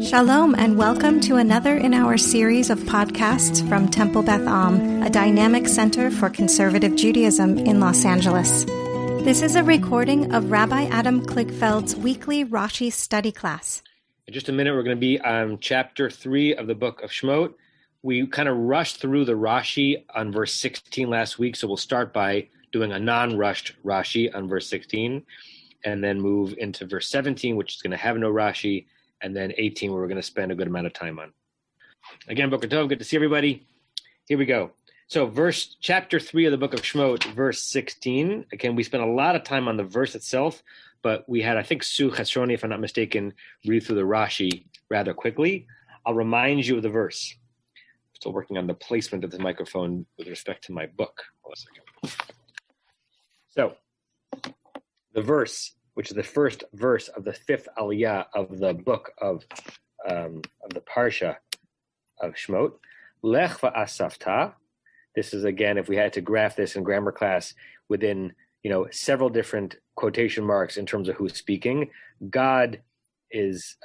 Shalom and welcome to another in our series of podcasts from Temple Beth Am, a dynamic center for conservative Judaism in Los Angeles. This is a recording of Rabbi Adam Kligfeld's weekly Rashi study class. In just a minute, we're going to be on chapter 3 of the book of Shemot. We kind of rushed through the Rashi on verse 16 last week, so we'll start by doing a non-rushed Rashi on verse 16, and then move into verse 17, which is going to have no Rashi, and then 18, where we're going to spend a good amount of time on. Again, Boker Tov, good to see everybody. Here we go. So chapter 3 of the book of Shemot, verse 16. Again, we spent a lot of time on the verse itself, but we had, I think, Sue Chesroni, if I'm not mistaken, read through the Rashi rather quickly. I'll remind you of the verse. I'm still working on the placement of the microphone with respect to my book. Hold on a second. So, the verse, which is the first verse of the fifth aliyah of the book of the parsha of Shemot. Lech va'asafta. This is, again, if we had to graph this in grammar class within, several different quotation marks in terms of who's speaking. God is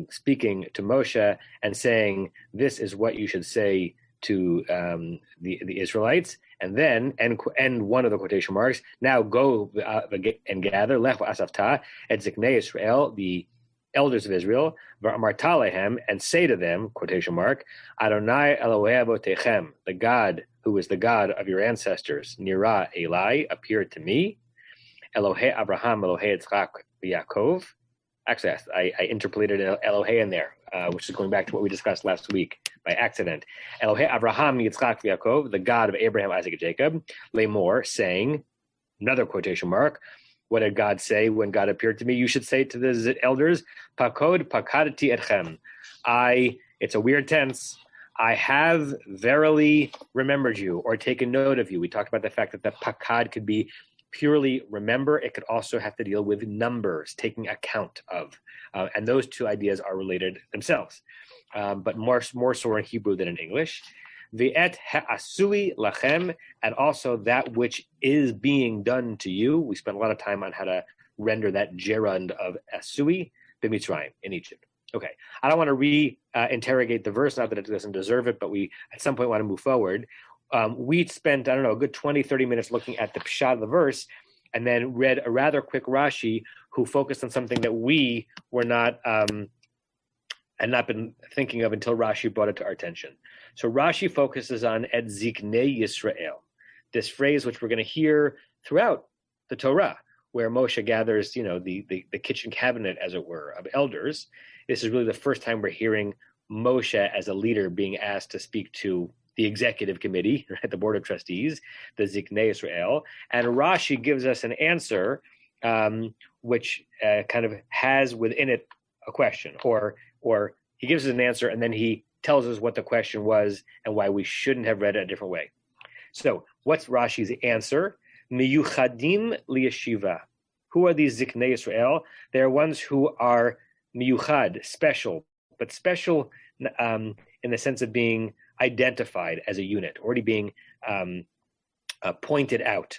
speaking to Moshe and saying, this is what you should say to the Israelites. And then, and one of the quotation marks, now go and gather, lech v'asafta, et ziknei Israel, the elders of Israel, v'amarta lehem, and say to them, quotation mark, Adonai Elohei avotechem, the God who is the God of your ancestors, nira Eli, appeared to me, Elohei Abraham, Elohei Yitzchak, Yaakov. Actually, I interpolated Elohei in there, which is going back to what we discussed last week by accident. Elohei Abraham, Yitzchak, Yaakov, the God of Abraham, Isaac, and Jacob. Lemor, saying, another quotation mark, what did God say when God appeared to me? You should say to the elders, Pakod pakadati etchem. It's a weird tense. I have verily remembered you or taken note of you. We talked about the fact that the pakad could be purely remember. It could also have to deal with numbers, taking account of. And those two ideas are related themselves, but more so in Hebrew than in English. V'et ha'asui lachem, and also that which is being done to you. We spent a lot of time on how to render that gerund of asui b'Mitzrayim, in Egypt. Okay, I don't want to re-interrogate the verse, not that it doesn't deserve it, but we at some point want to move forward. We spent, a good 20, 30 minutes looking at the pshat of the verse, and then read a rather quick Rashi who focused on something that we were not, had not been thinking of until Rashi brought it to our attention. So Rashi focuses on et ziknei Yisrael, this phrase which we're going to hear throughout the Torah, where Moshe gathers, the kitchen cabinet, as it were, of elders. This is really the first time we're hearing Moshe as a leader being asked to speak to the executive committee, right, the board of trustees, the Ziknei Israel. And Rashi gives us an answer which kind of has within it a question, or he gives us an answer and then he tells us what the question was and why we shouldn't have read it a different way. So what's Rashi's answer? Miyuchadim liyeshiva. Who are these Ziknei Israel? They're ones who are miyuchad, special, but special in the sense of being identified as a unit, already being pointed out.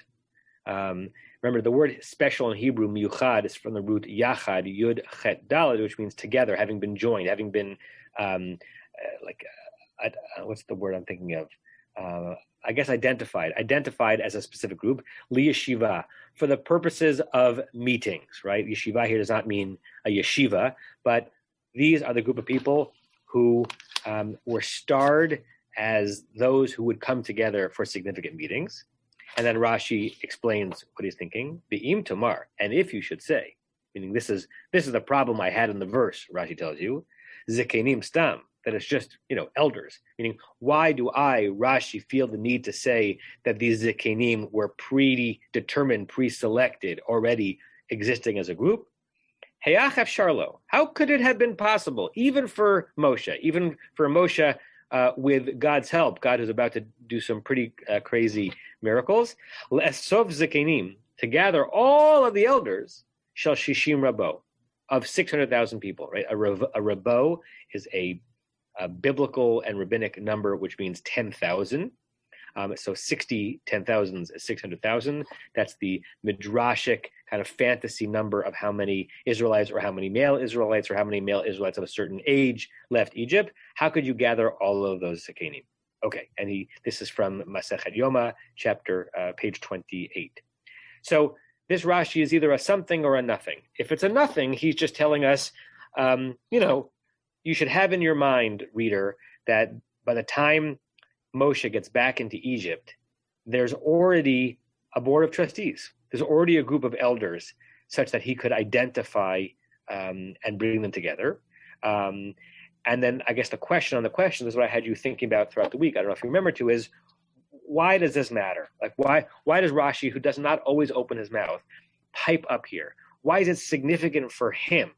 Remember, the word special in Hebrew, miyuchad, is from the root yachad, yud, chet, daled, which means together, having been joined, having been, what's the word I'm thinking of? I guess identified as a specific group, liyeshiva, for the purposes of meetings, right? Yeshiva here does not mean a yeshiva, but these are the group of people who were starred as those who would come together for significant meetings. And then Rashi explains what he's thinking. Be'im tomar, and if you should say, meaning this is the problem I had in the verse, Rashi tells you, zikenim stam, that it's just, elders. Meaning, why do I, Rashi, feel the need to say that these zikenim were predetermined, pre-selected, already existing as a group? Hayachaf Sharlo, how could it have been possible, even for Moshe, with God's help, God is about to do some pretty crazy miracles, Le'esov zikenim, to gather all of the elders, shel shishim rabo, of 600,000 people, right? A rabo is a biblical and rabbinic number, which means 10,000. So 60 10,000s is 600,000. That's the midrashic kind of fantasy number of how many Israelites or how many male Israelites or how many male Israelites of a certain age left Egypt. How could you gather all of those Sekenim? Okay, and this is from Masechet Yoma, page 28. So this Rashi is either a something or a nothing. If it's a nothing, he's just telling us, you should have in your mind, reader, that by the time Moshe gets back into Egypt, there's already a board of trustees. There's already a group of elders such that he could identify and bring them together. And then I guess the question is what I had you thinking about throughout the week. I don't know if you remember to, is why does this matter? Like why does Rashi, who does not always open his mouth, pipe up here? Why is it significant for him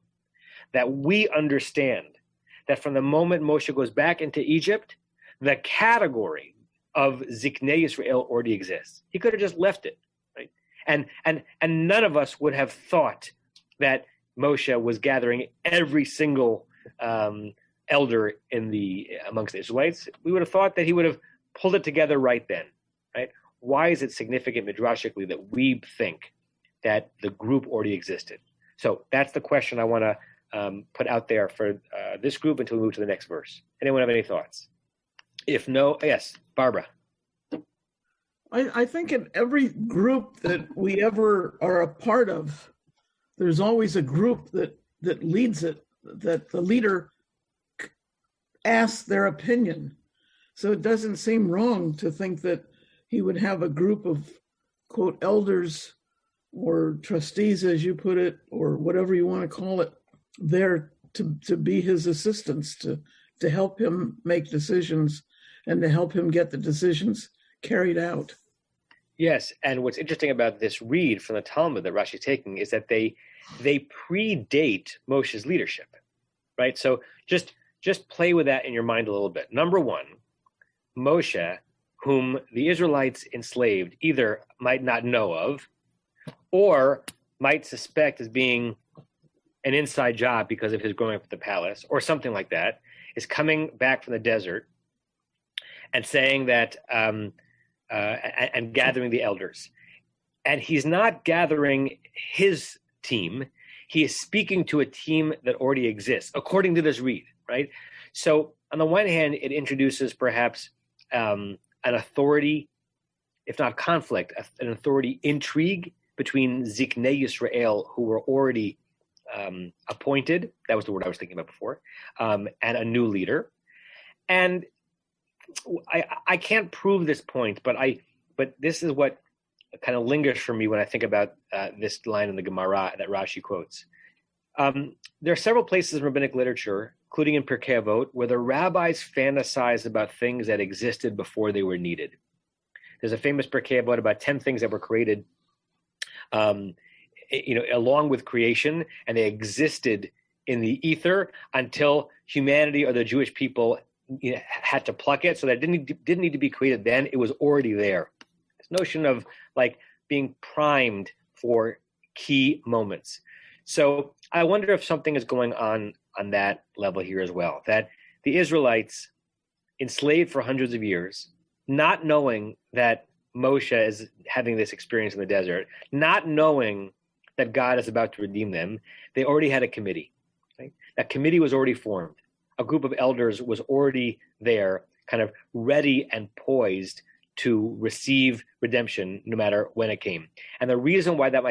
that we understand that from the moment Moshe goes back into Egypt, the category of Ziknei Yisrael already exists? He could have just left it, right? And none of us would have thought that Moshe was gathering every single elder amongst the Israelites. We would have thought that he would have pulled it together right then, right? Why is it significant midrashically that we think that the group already existed? So that's the question I want to put out there for this group until we move to the next verse. Anyone have any thoughts? If no, yes, Barbara. I think in every group that we ever are a part of, there's always a group that leads it, that the leader asks their opinion. So it doesn't seem wrong to think that he would have a group of, quote, elders or trustees, as you put it, or whatever you want to call it, there to be his assistants, to help him make decisions and to help him get the decisions carried out. Yes, and what's interesting about this read from the Talmud that Rashi's taking is that they predate Moshe's leadership, right? So just play with that in your mind a little bit. Number one, Moshe, whom the Israelites enslaved either might not know of or might suspect as being an inside job because of his growing up at the palace or something like that, is coming back from the desert and saying that, and gathering the elders. And he's not gathering his team. He is speaking to a team that already exists, according to this read, right? So on the one hand, it introduces perhaps an authority, if not conflict, an authority intrigue between Ziknei Yisrael, who were already appointed, that was the word I was thinking about before, and a new leader. And I can't prove this point, but this is what kind of lingers for me when I think about this line in the Gemara that Rashi quotes. There are several places in rabbinic literature, including in Pirkei Avot, where the rabbis fantasize about things that existed before they were needed. There's a famous Pirkei Avot about 10 things that were created, along with creation, and they existed in the ether until humanity or the Jewish people had to pluck it, so that it didn't need to be created then. It was already there. This notion of like being primed for key moments. So I wonder if something is going on that level here as well, that the Israelites, enslaved for hundreds of years, not knowing that Moshe is having this experience in the desert, not knowing that God is about to redeem them, they already had a committee. Right? That committee was already formed. A group of elders was already there, kind of ready and poised to receive redemption no matter when it came. And the reason why that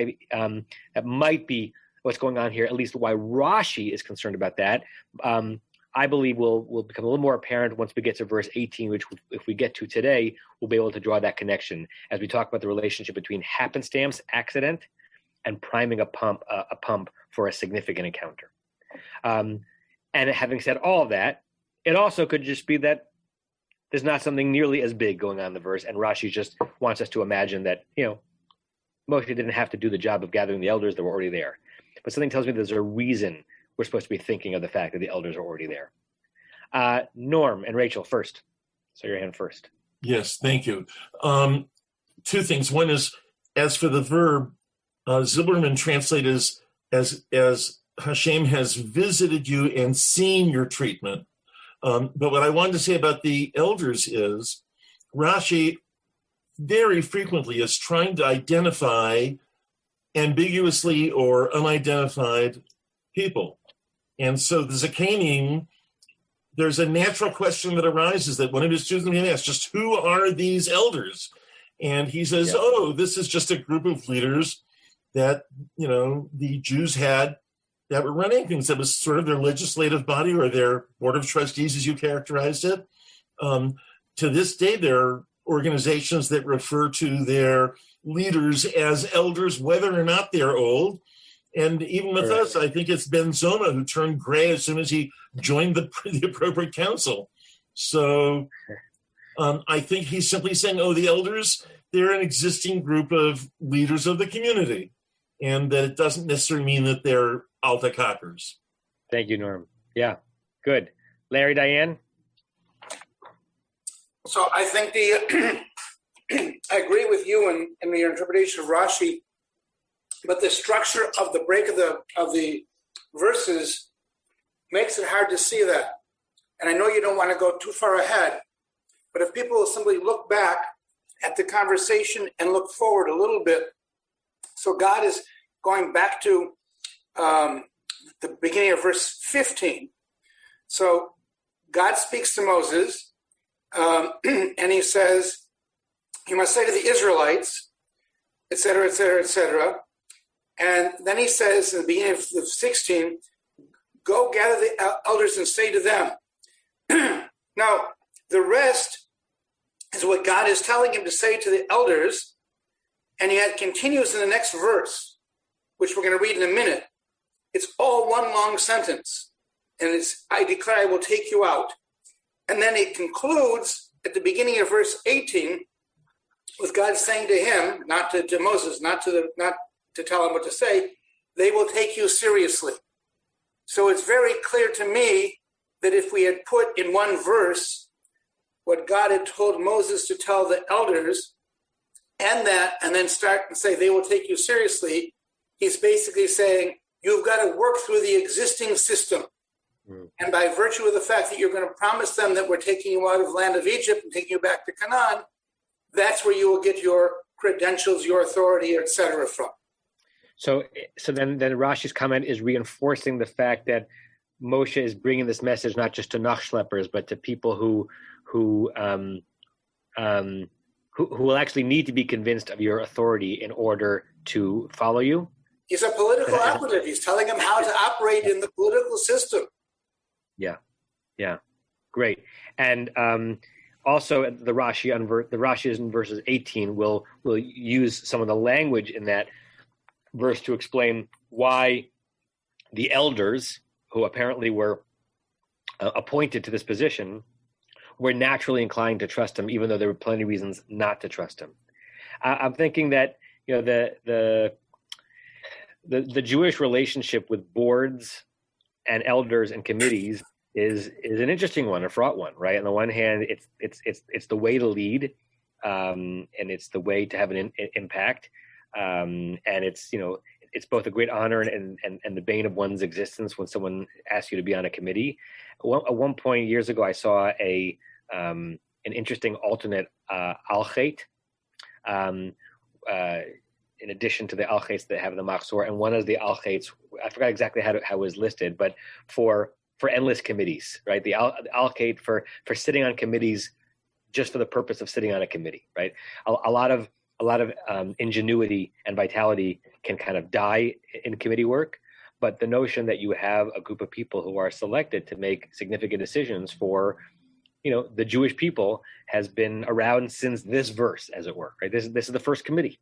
might be what's going on here, at least why Rashi is concerned about that, I believe will become a little more apparent once we get to verse 18, which if we get to today, we'll be able to draw that connection as we talk about the relationship between happenstance, accident, and priming a pump for a significant encounter. And having said all of that, it also could just be that there's not something nearly as big going on in the verse, and Rashi just wants us to imagine that, Moshe didn't have to do the job of gathering the elders that were already there. But something tells me there's a reason we're supposed to be thinking of the fact that the elders are already there. Norm and Rachel first. So your hand first. Yes, thank you. Two things. One is, as for the verb, Zilberman translates as Hashem has visited you and seen your treatment. But what I wanted to say about the elders is Rashi very frequently is trying to identify ambiguously or unidentified people. And so the Zakanim, there's a natural question that arises that one of his students can ask, just who are these elders? And he says, this is just a group of leaders that, the Jews had that were running things. That was sort of their legislative body or their board of trustees, as you characterized it. To this day, there are organizations that refer to their leaders as elders, whether or not they're old. And even with us, I think it's Ben Zoma who turned gray as soon as he joined the appropriate council. So I think he's simply saying, the elders, they're an existing group of leaders of the community, and that it doesn't necessarily mean that they're alta cockers. Thank you, Norm. Yeah, good. Larry, Diane? So I think I agree with you in your interpretation of Rashi, but the structure of the break of the verses makes it hard to see that. And I know you don't want to go too far ahead, but if people will simply look back at the conversation and look forward a little bit. So God is going back to the beginning of verse 15. So God speaks to Moses, and he says, you must say to the Israelites, et cetera, et cetera, et cetera. And then he says in the beginning of 16, go gather the elders and say to them. Now, the rest is what God is telling him to say to the elders, and he continues in the next verse, which we're going to read in a minute. It's all one long sentence, and it's, I declare I will take you out. And then it concludes at the beginning of verse 18 with God saying to him, not to Moses, not to tell him what to say, they will take you seriously. So it's very clear to me that if we had put in one verse what God had told Moses to tell the elders, and then start and say they will take you seriously, he's basically saying you've got to work through the existing system. And by virtue of the fact that you're going to promise them that we're taking you out of the land of Egypt and taking you back to Canaan, that's where you will get your credentials, your authority, etc. from. So then Rashi's comment is reinforcing the fact that Moshe is bringing this message not just to Nachschleppers, but to people who will actually need to be convinced of your authority in order to follow you. He's a political operative. He's telling them how to operate in the political system. Yeah, great. And also the Rashi is in verses 18 will use some of the language in that verse to explain why the elders, who apparently were appointed to this position, were naturally inclined to trust him, even though there were plenty of reasons not to trust him. I'm thinking that the Jewish relationship with boards and elders and committees is an interesting one, a fraught one, right? On the one hand, it's the way to lead, and it's the way to have an impact, and it's both a great honor and the bane of one's existence when someone asks you to be on a committee. At one point years ago, I saw an interesting alternate al-chet, in addition to the al-chets that have the machzor, and one of the al-chets, I forgot exactly how it was listed, but for endless committees, right? The al-chet for sitting on committees just for the purpose of sitting on a committee, right? A lot of ingenuity and vitality can kind of die in committee work, but the notion that you have a group of people who are selected to make significant decisions for, the Jewish people has been around since this verse, as it were, right? This is the first committee.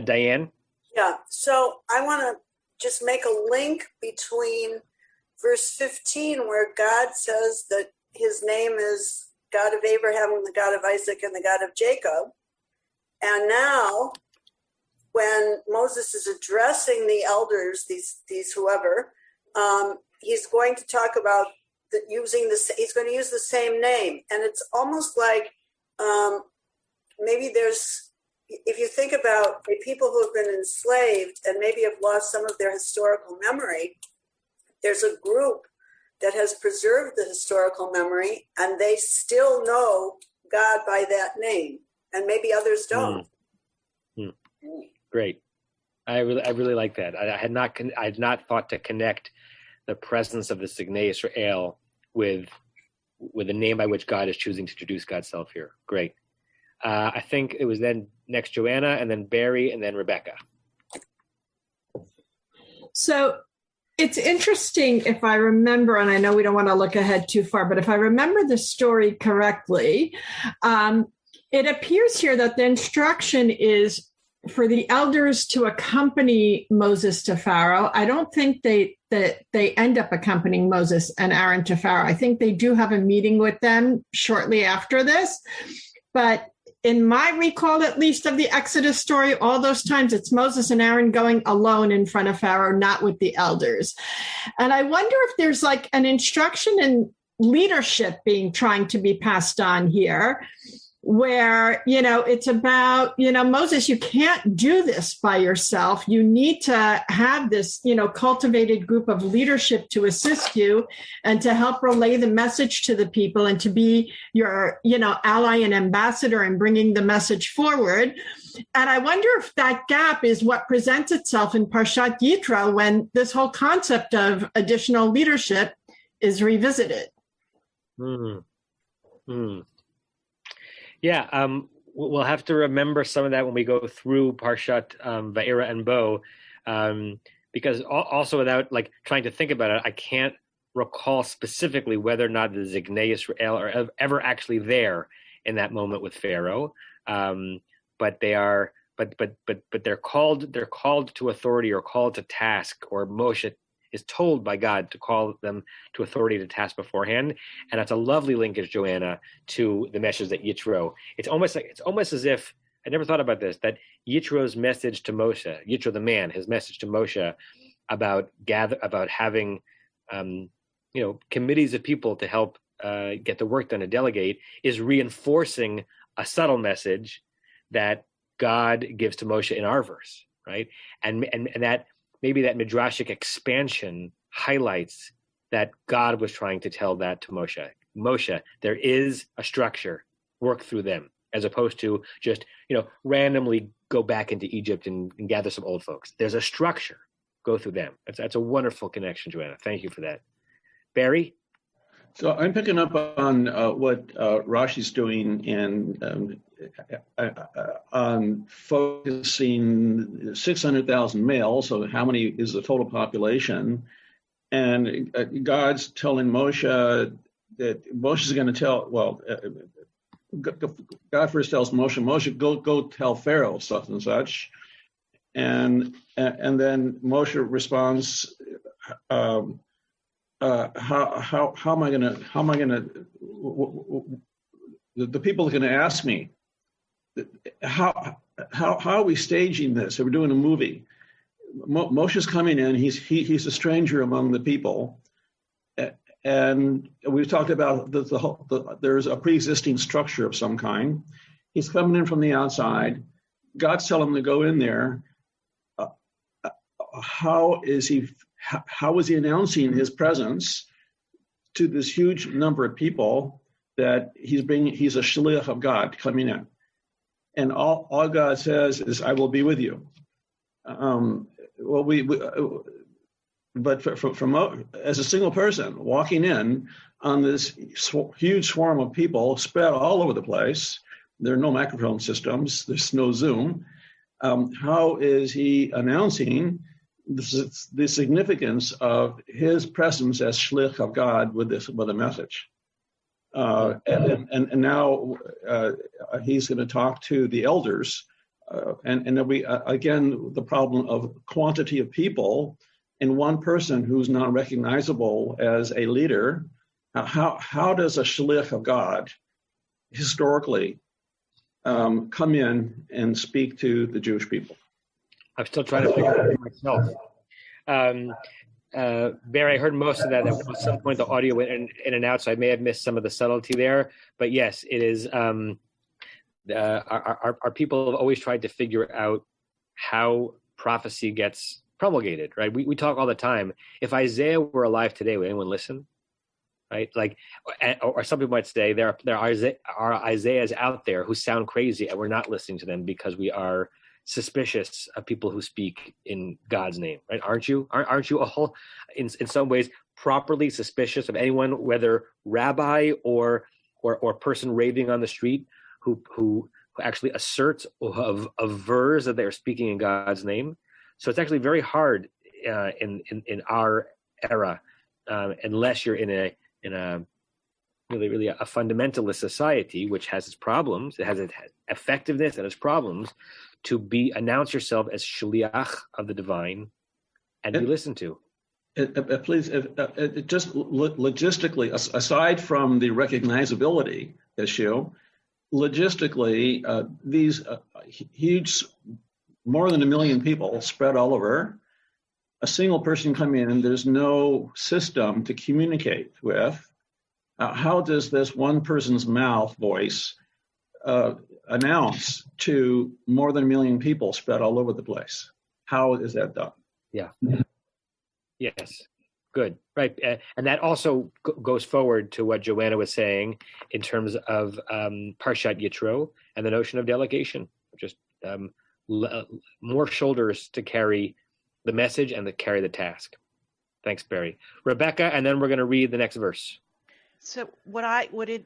Diane? Yeah, so I want to just make a link between verse 15, where God says that his name is God of Abraham, the God of Isaac, and the God of Jacob. And now, when Moses is addressing the elders, these whoever, he's going to talk about he's going to use the same name. And it's almost like maybe if you think about the people who have been enslaved and maybe have lost some of their historical memory, there's a group that has preserved the historical memory, and they still know God by that name. and maybe others don't. Great. I really like that. I had not thought to connect the presence of the Signei Israel with the name by which God is choosing to introduce God's self here. Great. I think it was then next Joanna, and then Barry, and then Rebecca. So it's interesting, if I remember, and I know we don't want to look ahead too far, but if I remember the story correctly, it appears here that the instruction is for the elders to accompany Moses to Pharaoh. I don't think they end up accompanying Moses and Aaron to Pharaoh. I think they do have a meeting with them shortly after this. But in my recall, at least, of the Exodus story, all those times it's Moses and Aaron going alone in front of Pharaoh, not with the elders. And I wonder if there's like an instruction in leadership trying to be passed on here, where, it's about, Moses, you can't do this by yourself. You need to have this, cultivated group of leadership to assist you and to help relay the message to the people and to be your, ally and ambassador in bringing the message forward. And I wonder if that gap is what presents itself in Parshat Yitro when this whole concept of additional leadership is revisited. Yeah, we'll have to remember some of that when we go through Parshat Va'era and Bo, because also without trying to think about it, I can't recall specifically whether or not the Zignei Israel are ever actually there in that moment with Pharaoh, but they are, but they're called to authority or called to task, or Moshe is told by God to call them to authority to task beforehand. And that's a lovely linkage, Joanna, to the message that Yitro. It's almost as if, I never thought about this, that Yitro's message to Moshe, Yitro the man, his message to Moshe about having committees of people to help get the work done and delegate, is reinforcing a subtle message that God gives to Moshe in our verse, right? And that maybe that midrashic expansion highlights that God was trying to tell that to Moshe. Moshe, there is a structure, work through them, as opposed to just, randomly go back into Egypt and gather some old folks. There's a structure, go through them. That's a wonderful connection, Joanna. Thank you for that. Barry? So I'm picking up on what Rashi's doing and on focusing 600,000 males. So how many is the total population? And God's telling Moshe that Moshe's going to tell. Well, God first tells Moshe, go tell Pharaoh such and such, and then Moshe responds. How am I gonna the people are gonna ask me how are we staging this? So we're doing a movie. Moshe's coming in, he's a stranger among the people, and we've talked about there's a pre-existing structure of some kind. He's coming in from the outside. God's telling him to go in there. How is he announcing his presence to this huge number of people that he's a shliach of God coming in? And all God says is, I will be with you. But from as a single person walking in on this huge swarm of people spread all over the place, there are no microphone systems, there's no Zoom. How is he announcing the significance of his presence as shlich of God with a message? And now he's going to talk to the elders, and then we again the problem of quantity of people and one person who's not recognizable as a leader. How does a shlich of God historically come in and speak to the Jewish people? I'm still trying to figure it out myself. Barry, I heard most of that. At some point, the audio went in and out, so I may have missed some of the subtlety there. But yes, it is. Our people have always tried to figure out how prophecy gets promulgated, right? We talk all the time. If Isaiah were alive today, would anyone listen? right? Like, or some people might say there are Isaiahs out there who sound crazy, and we're not listening to them because we are suspicious of people who speak in God's name, right? Aren't you? Aren't you all, in some ways, properly suspicious of anyone, whether rabbi or person raving on the street who actually asserts of verse that they are speaking in God's name? So it's actually very hard in our era, unless you're in a really a fundamentalist society, which has its problems. It has its effectiveness and its problems, to announce yourself as shliach of the divine and be listened to. Please, just logistically, aside from the recognizability issue, logistically, these huge, more than 1 million people spread all over, a single person come in, and there's no system to communicate with. How does this one person's mouth voice announce to more than 1 million people spread all over the place? How is that done? Yeah. Yes. Good. Right. And that also goes forward to what Joanna was saying in terms of Parshat Yitro and the notion of delegation, just more shoulders to carry the message and to carry the task. Thanks, Barry. Rebecca, and then we're going to read the next verse. So what I wanted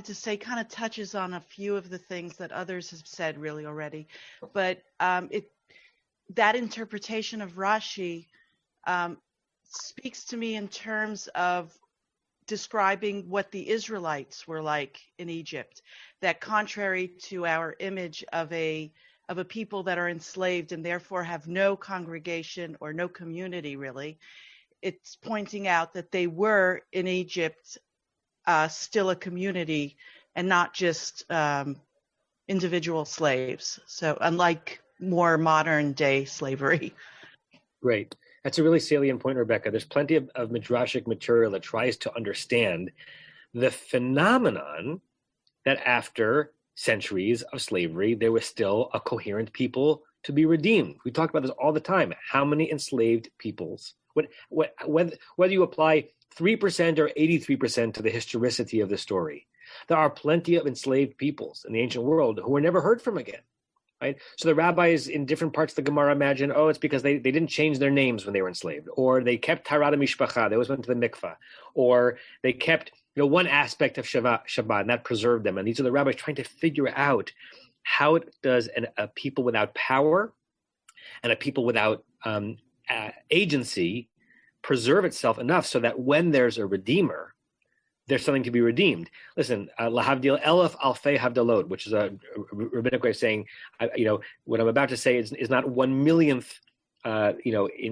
to say kind of touches on a few of the things that others have said really already, but that interpretation of Rashi speaks to me in terms of describing what the Israelites were like in Egypt, that contrary to our image of a people that are enslaved and therefore have no congregation or no community really, it's pointing out that they were in Egypt still a community and not just individual slaves. So unlike more modern day slavery. Great. That's a really salient point, Rebecca. There's plenty of midrashic material that tries to understand the phenomenon that after centuries of slavery, there was still a coherent people to be redeemed. We talk about this all the time. How many enslaved peoples? Whether you apply 3% or 83% to the historicity of the story, there are plenty of enslaved peoples in the ancient world who were never heard from again. Right? So the rabbis in different parts of the Gemara imagine, it's because they didn't change their names when they were enslaved, or they kept Tarada Mishpacha, they always went to the mikvah, or they kept one aspect of Shabbat, and that preserved them. And these are the rabbis trying to figure out how does a people without power and a people without agency preserve itself enough so that when there's a redeemer, there's something to be redeemed. Listen, lahavdil elef alfei havdalot, which is a rabbinic way of saying, what I'm about to say is not 1/1,000,000th,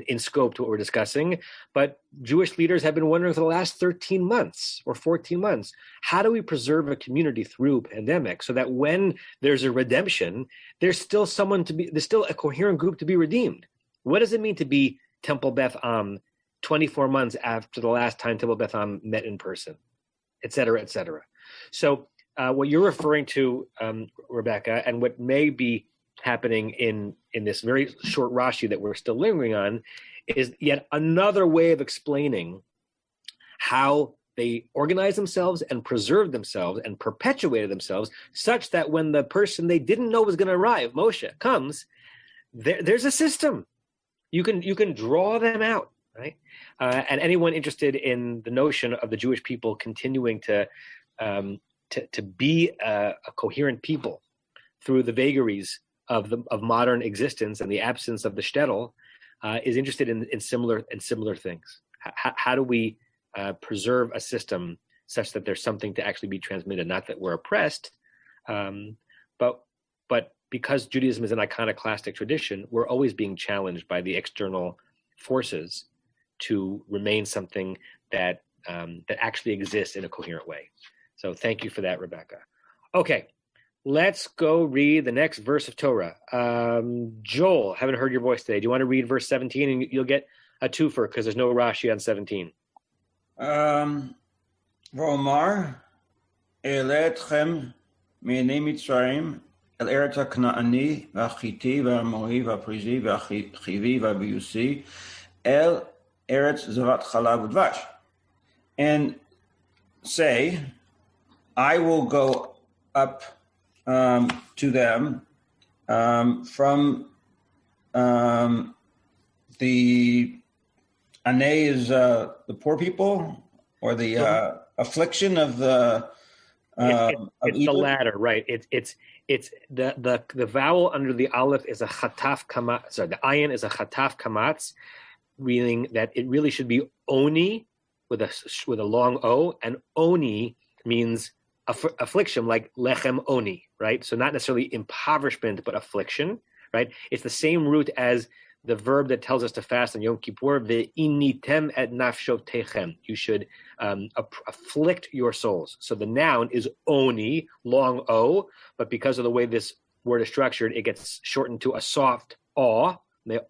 in scope to what we're discussing, but Jewish leaders have been wondering for the last 13 months or 14 months, how do we preserve a community through pandemic so that when there's a redemption, there's still a coherent group to be redeemed? What does it mean to be Temple Beth Am 24 months after the last time Temple Beth Am met in person? Et cetera, et cetera. So what you're referring to, Rebecca, and what may be happening in this very short Rashi that we're still lingering on, is yet another way of explaining how they organized themselves and preserved themselves and perpetuated themselves such that when the person they didn't know was going to arrive, Moshe, comes, there's a system. You can draw them out. Right, and anyone interested in the notion of the Jewish people continuing to be a coherent people through the vagaries of modern existence and the absence of the shtetl is interested in similar things. How do we preserve a system such that there's something to actually be transmitted? Not that we're oppressed, but because Judaism is an iconoclastic tradition, we're always being challenged by the external forces to remain something that actually exists in a coherent way. So thank you for that, Rebecca. Okay, let's go read the next verse of Torah. Joel, haven't heard your voice today. Do you want to read verse 17? And you'll get a twofer because there's no Rashi on 17. V'omar e'ele etchem mi'nei Mitzrayim el eretz ha'kna'ani v'achiti v'amori v'aprizi v'achivi v'abiusi el Eretz Zavat Chalav Udvash. and say, I will go up to them from the ane is the poor people, or the affliction of the it's the latter, right? It's the vowel under the aleph is a chataf kamatz. Sorry, the ayin is a chataf kamatz, meaning that it really should be oni with a long o, and oni means affliction, like lechem oni, right? So not necessarily impoverishment, but affliction, right? It's the same root as the verb that tells us to fast on Yom Kippur, ve'initem et nafshotechem. You should afflict your souls. So the noun is oni, long o, but because of the way this word is structured, it gets shortened to a soft o,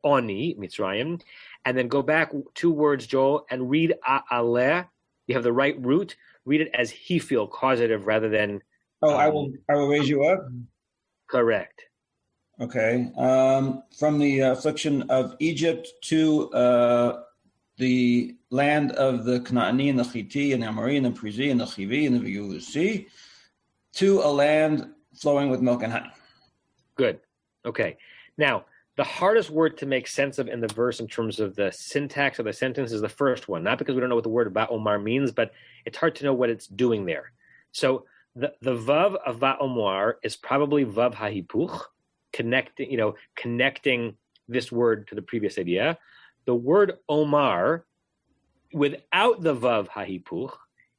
oni, Mitzrayim. And then go back 2 words, Joel, and read a'aleh. You have the right root. Read it as he-feel, causative, rather than... I will raise you up? Correct. Okay. From the affliction of Egypt to the land of the Canaani and the Chiti and the Amori and the Perizi and the Chivi and the Yebusi, to a land flowing with milk and honey. Good. Okay. Now, the hardest word to make sense of in the verse in terms of the syntax of the sentence is the first one, not because we don't know what the word Va'omar means, but it's hard to know what it's doing there. So the Vav of Va'omar is probably Vav HaHipuch, connecting this word to the previous idea. The word Omar, without the Vav HaHipuch,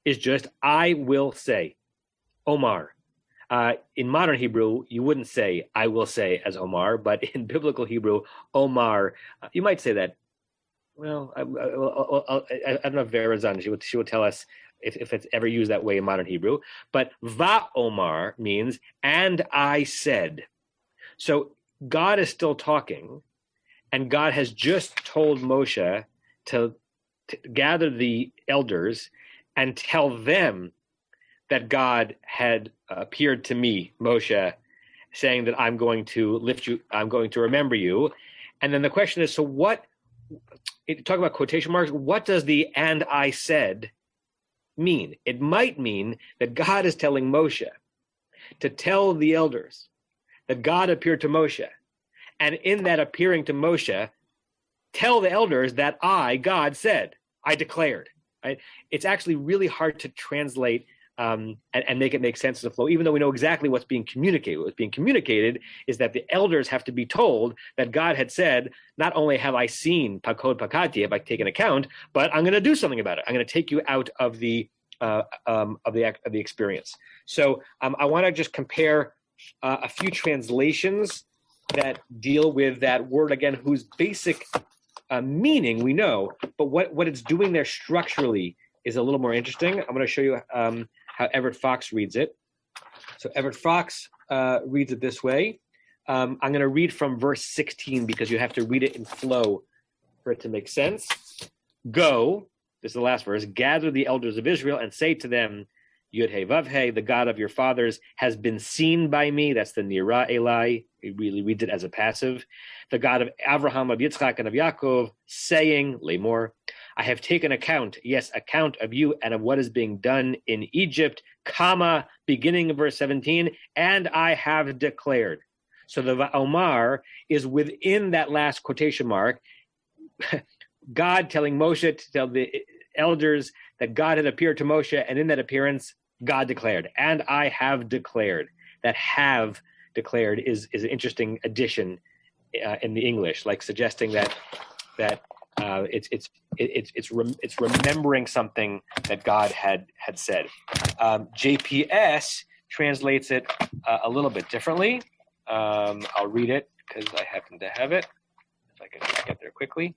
is just I will say, Omar. In modern Hebrew, you wouldn't say I will say as Omar, but in biblical Hebrew, Omar, you might say that. Well, I don't know if Verazan, she will tell us if it's ever used that way in modern Hebrew. But Va Omar means, and I said. So God is still talking, and God has just told Moshe to gather the elders and tell them that God had appeared to me, Moshe, saying that I'm going to lift you, I'm going to remember you. And then the question is, so what, talk about quotation marks, what does the "and I said" mean? It might mean that God is telling Moshe to tell the elders that God appeared to Moshe. And in that appearing to Moshe, tell the elders that I, God, said, I declared. Right? It's actually really hard to translate and make it make sense of the flow, even though we know exactly what's being communicated. What's being communicated is that the elders have to be told that God had said, not only have I seen pakod pakati, have I taken account, but I'm going to do something about it. I'm going to take you out of the experience. So I want to just compare a few translations that deal with that word again, whose basic meaning we know, but what it's doing there structurally is a little more interesting. I'm going to show you how Everett Fox reads it. So Everett Fox reads it this way. I'm going to read from verse 16 because you have to read it in flow for it to make sense. Go, this is the last verse, gather the elders of Israel and say to them, Yud He Vav He, the God of your fathers, has been seen by me. That's the Nira Elai. He really reads it as a passive. The God of Abraham, of Yitzchak, and of Yaakov, saying, Lemor, I have taken account of you and of what is being done in Egypt, comma, beginning of verse 17, and I have declared. So the Va'omar is within that last quotation mark, God telling Moshe to tell the elders that God had appeared to Moshe, and in that appearance, God declared, and I have declared. That have declared is an interesting addition in the English, like suggesting that it's remembering something that God had said. JPS translates it a little bit differently. I'll read it because I happen to have it. If I can get there quickly.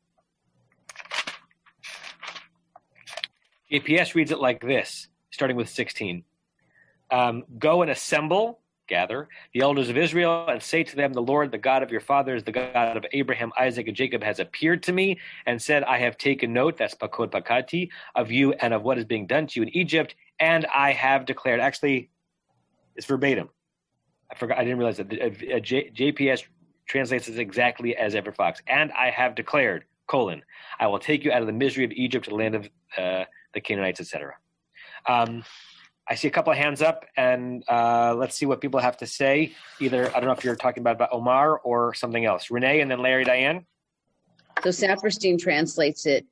JPS reads it like this, starting with 16. Go and assemble, gather, the elders of Israel and say to them, the Lord, the God of your fathers, the God of Abraham, Isaac, and Jacob has appeared to me and said, I have taken note, that's pakod pakati, of you and of what is being done to you in Egypt, and I have declared. Actually, it's verbatim. I didn't realize that. JPS translates this exactly as Everett Fox. And I have declared, I will take you out of the misery of Egypt to the land of the the Canaanites, etc. I see a couple of hands up, and let's see what people have to say. Either, I don't know if you're talking about Omar or something else. Renee, and then Larry, Diane. So Saperstein translates it,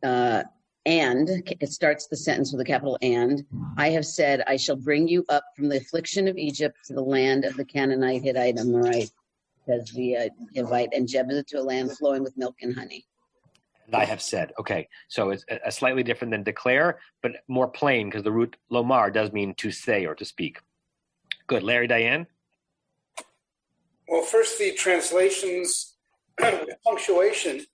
and it starts the sentence with a capital "and." I have said, I shall bring you up from the affliction of Egypt to the land of the Canaanite, Hittite, Amorite, says the Hivite, and Jebusite, to a land flowing with milk and honey. And I have said. Okay, so it's a slightly different than declare, but more plain, because the root lomar does mean to say or to speak. Good. Larry, Diane? Well, first the translations with punctuation,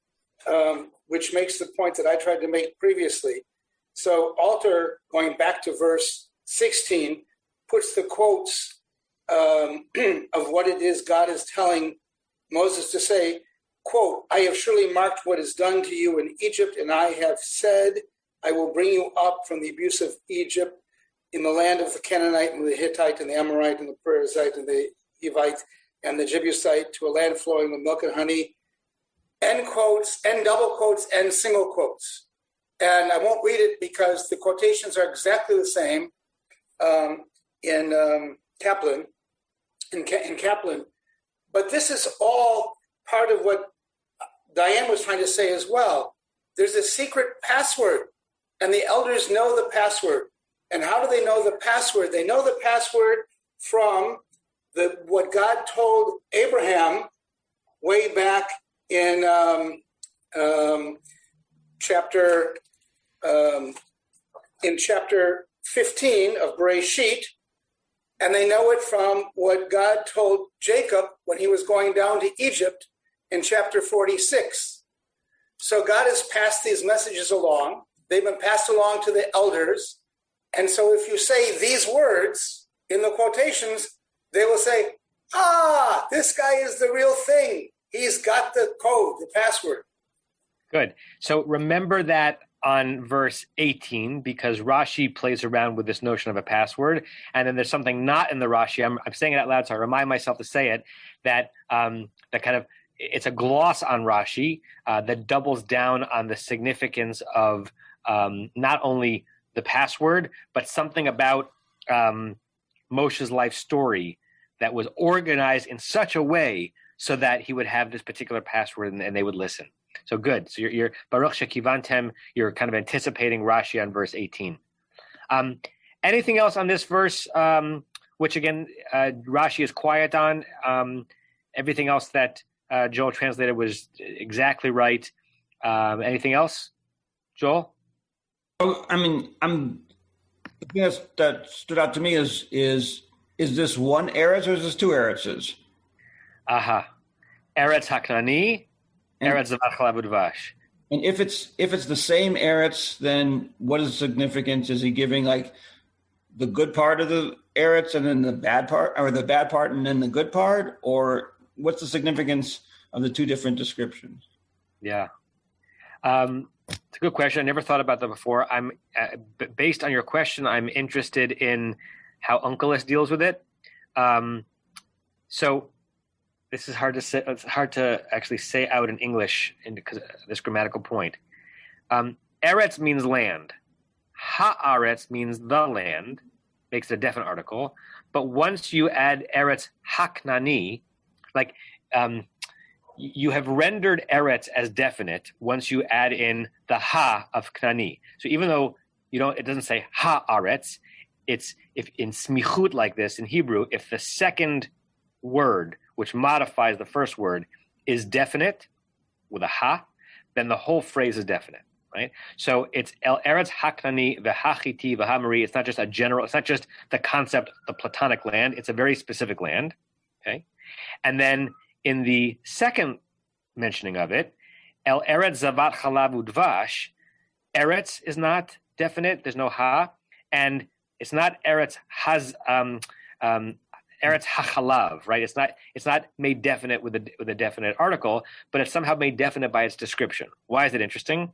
which makes the point that I tried to make previously. So Alter, going back to verse 16, puts the quotes of what it is God is telling Moses to say, quote, I have surely marked what is done to you in Egypt, and I have said, I will bring you up from the abuse of Egypt in the land of the Canaanite and the Hittite and the Amorite and the Perizzite and the Hivite and the Jebusite to a land flowing with milk and honey, end quotes, end double quotes, and single quotes. And I won't read it because the quotations are exactly the same in Kaplan. But this is all part of what Diane was trying to say as well. There's a secret password, and the elders know the password. And how do they know the password? They know the password from what God told Abraham way back in chapter 15 of Bereshit, and they know it from what God told Jacob when he was going down to Egypt in chapter 46. So God has passed these messages along. They've been passed along to the elders. And so if you say these words in the quotations, they will say, this guy is the real thing. He's got the code, the password. Good. So remember that on verse 18, because Rashi plays around with this notion of a password, and then there's something not in the Rashi. I'm saying it out loud, so I remind myself to say it, that it's a gloss on Rashi that doubles down on the significance of not only the password, but something about Moshe's life story that was organized in such a way so that he would have this particular password and they would listen. So good. So you're Baruch Shekivantem, you're kind of anticipating Rashi on verse 18. Anything else on this verse, which again, Rashi is quiet on? Everything else that Joel translated was exactly right. Anything else, Joel? Oh, I mean, the thing that stood out to me is this one Eretz or is this two Eretzes? Aha. Eretz Haknani, Eretz Zavat Chalav Udvash. And if it's the same Eretz, then what is the significance? Is he giving like the good part of the Eretz and then the bad part, or the bad part and then the good part? Or what's the significance of the two different descriptions? Yeah. It's a good question. I never thought about that before. I'm based on your question, I'm interested in how Onkelos deals with it. So this is hard to say. It's hard to actually say out in English because of this grammatical point. Eretz means land. Haaretz means the land, makes it a definite article. But once you add Eretz Haknani, like you have rendered Eretz as definite once you add in the ha of Knani. So even though it doesn't say Haaretz, it's if in smichut like this in Hebrew, if the second word which modifies the first word is definite with a ha, then the whole phrase is definite, right? So it's El Eretz Haknani v'Hachiti v'Hamari. It's not just a general. It's not just the concept of the Platonic land. It's a very specific land, okay? And then in the second mentioning of it, El Eretz Zavat Chalav Udvash, Eretz is not definite. There's no ha, and it's not Eretz Eretz Hachalav, right? It's not made definite with a definite article, but it's somehow made definite by its description. Why is it interesting?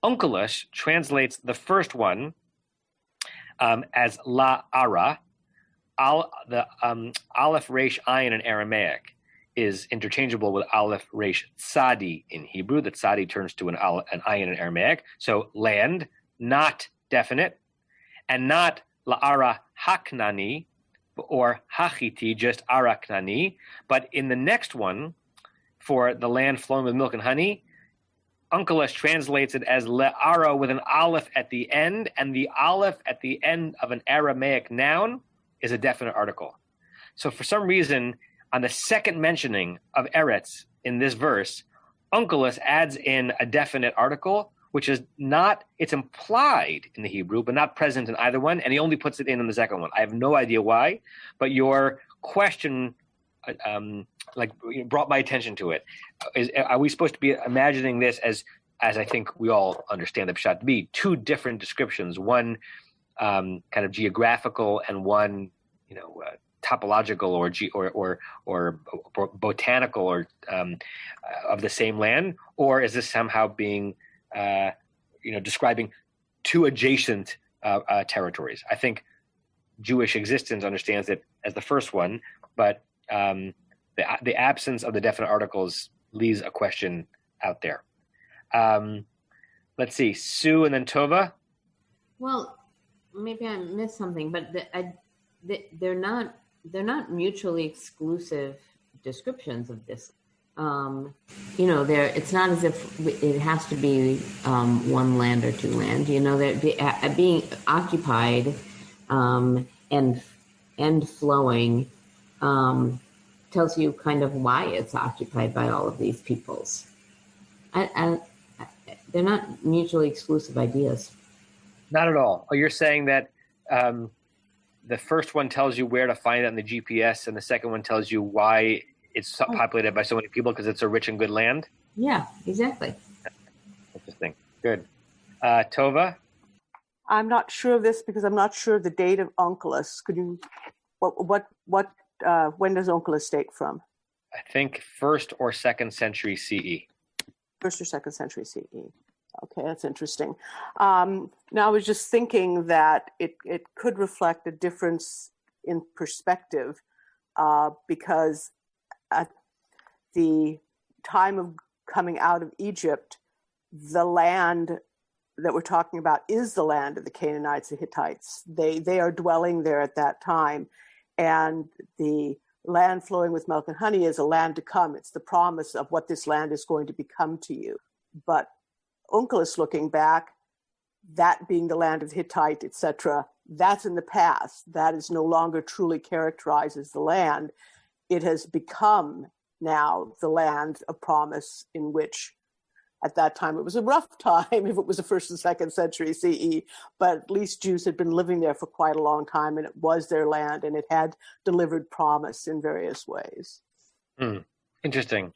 Onkelos translates the first one as La Ara. The Aleph Resh Ayin in Aramaic is interchangeable with Aleph Resh Tzadi in Hebrew. The Tzadi turns to an Ayin in Aramaic. So land, not definite, and not la'ara haknani or hachiti, just araknani. But in the next one, for the land flowing with milk and honey, Onkelos translates it as le'ara with an aleph at the end, and the aleph at the end of an Aramaic noun is a definite article. So for some reason, on the second mentioning of Eretz in this verse, Onkelos adds in a definite article, which is not, it's implied in the Hebrew, but not present in either one, and he only puts it in the second one. I have no idea why, but your question brought my attention to it. Are we supposed to be imagining this as I think we all understand the pshat to be, two different descriptions, one kind of geographical and one, topological or botanical or of the same land, or is this somehow being describing two adjacent territories? I think Jewish existence understands it as the first one, but the absence of the definite articles leaves a question out there. Let's see, Sue and then Tova. Well, maybe I missed something, but they're not mutually exclusive descriptions of this. It's not as if it has to be one land or two land. They're being occupied and flowing tells you kind of why it's occupied by all of these peoples. They're not mutually exclusive ideas. Not at all. Oh, you're saying that the first one tells you where to find it on the GPS, and the second one tells you why it's populated by so many people because it's a rich and good land? Yeah, exactly. Interesting. Good. Tova? I'm not sure of this because I'm not sure of the date of Onkelos. Could you, when does Onkelos date from? I think 1st or 2nd century CE. 1st or 2nd century CE. Okay, that's interesting. Now, I was just thinking that it could reflect a difference in perspective because at the time of coming out of Egypt, the land that we're talking about is the land of the Canaanites, the Hittites. They are dwelling there at that time. And the land flowing with milk and honey is a land to come. It's the promise of what this land is going to become to you. But Onkelos looking back, that being the land of the Hittite, etc., that's in the past. That is no longer truly characterized as the land. It has become now the land of promise in which at that time it was a rough time if it was the 1st and 2nd century CE, but at least Jews had been living there for quite a long time and it was their land and it had delivered promise in various ways. Interesting.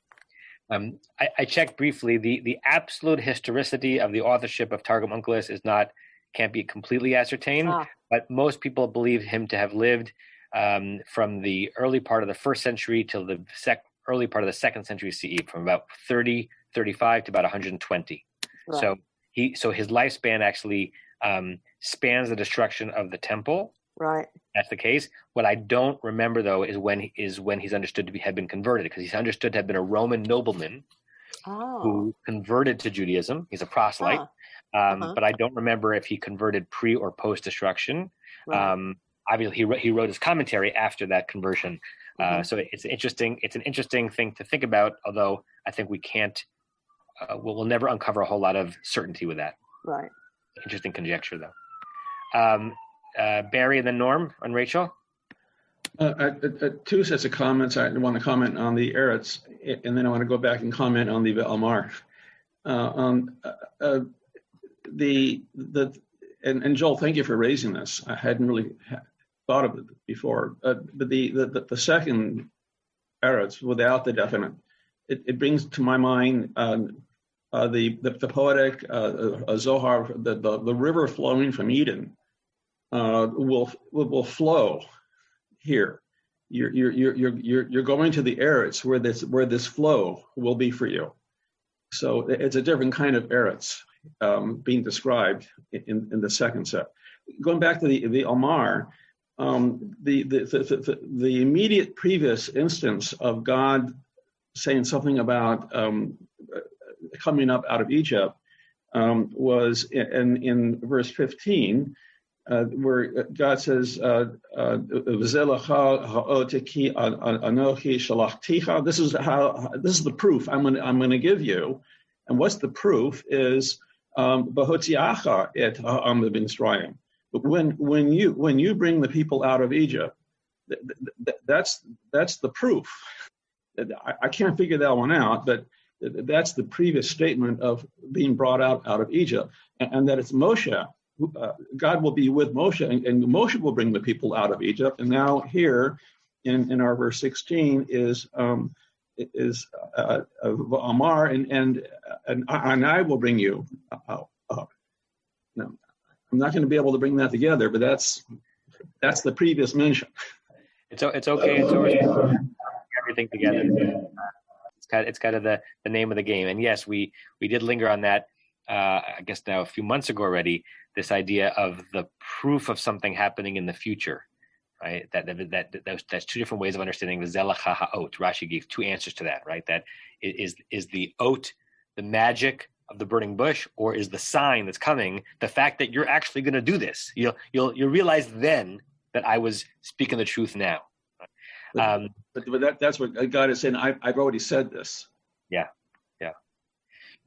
I checked briefly. The absolute historicity of the authorship of Targum Onkelos can't be completely ascertained, but most people believe him to have lived from the early part of the 1st century till the early part of the 2nd century CE, from about 35 to about 120. Right. So his lifespan actually spans the destruction of the temple. Right. That's the case. What I don't remember though is when he's understood to have been converted, because he's understood to have been a Roman nobleman who converted to Judaism. He's a proselyte, but I don't remember if he converted pre or post destruction. Right. Obviously, he wrote his commentary after that conversion. So it's interesting. It's an interesting thing to think about. Although I think we can't. We'll never uncover a whole lot of certainty with that. Right. Interesting conjecture, though. Barry and then Norm and Rachel. Two sets of comments. I want to comment on the Eretz, and then I want to go back and comment on the Amar. And Joel, thank you for raising this. I hadn't really thought of it before. But the second Eretz, without the definite, it brings to my mind the poetic Zohar, the river flowing from Eden. Will flow here. You're going to the Eretz where this flow will be for you. So it's a different kind of Eretz being described in the second set. Going back to the Omar, the immediate previous instance of God saying something about coming up out of Egypt was in verse 15, where God says, "This is the proof I'm going to give you." And what's the proof is "Bahotziacha et ha'am b'Mitzrayim." But when you bring the people out of Egypt, that's the proof. I can't figure that one out, but that's the previous statement of being brought out of Egypt, and that it's Moshe. God will be with Moshe, and Moshe will bring the people out of Egypt. And now here in our verse 16 is Amar, and I will bring you out. Now, I'm not going to be able to bring that together, but that's the previous mention. It's okay. It's always everything together. It's kind of the name of the game. And yes, we did linger on that. I guess now a few months ago already. This idea of the proof of something happening in the future, right? That's two different ways of understanding the Zelacha ha'ot. Rashi gave two answers to that, right? That is the oat, the magic of the burning bush, or is the sign that's coming the fact that you're actually going to do this? You'll realize then that I was speaking the truth now. But that's what God is saying. I've already said this. Yeah.